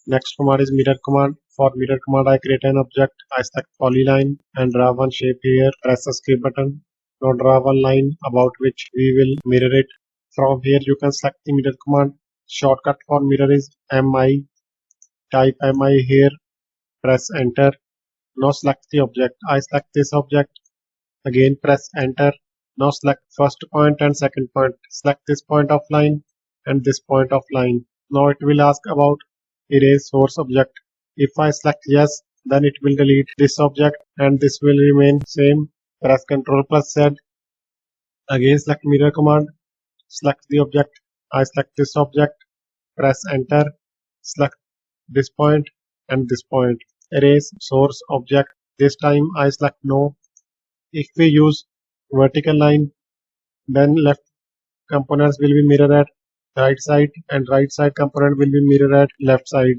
Next command is mirror command. For mirror command, I create an object. I select polyline and draw one shape here. Press the escape button. Now draw one line about which we will mirror it. From here, you can select the mirror command. Shortcut for mirror is MI. Type MI here. Press enter. Now select the object. I select this object. Again press enter. Now select first point and second point. Select this point of line and this point of line. Now it will ask about erase source object. If I select yes, then it will delete this object and this will remain same. Press Ctrl plus Z. Again select mirror command. Select the object. I select this object. Press enter. Select this point and this point. Erase source object. This time I select no. If we use vertical line, then left components will be mirrored at right side and right side component will be mirrored at left side.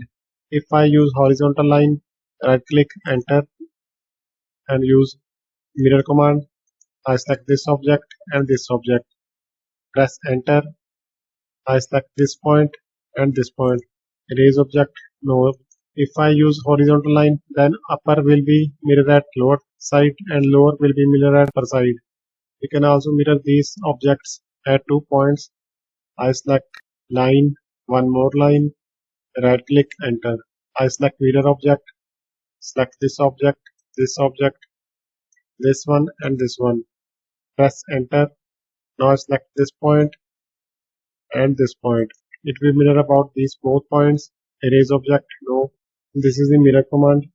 If I use horizontal line, right click, enter and use mirror command. I select this object and this object. Press enter. I select this point and this point. Erase object, no. If I use horizontal line, then upper will be mirrored at lower side and lower will be mirrored at upper side. We can also mirror these objects at 2 points. I select line, one more line, right click, enter. I select mirror object, select this object, this object, this one and this one. Press enter. Now I select this point and this point. It will mirror about these both points. Erase object, no. This is the mirror command.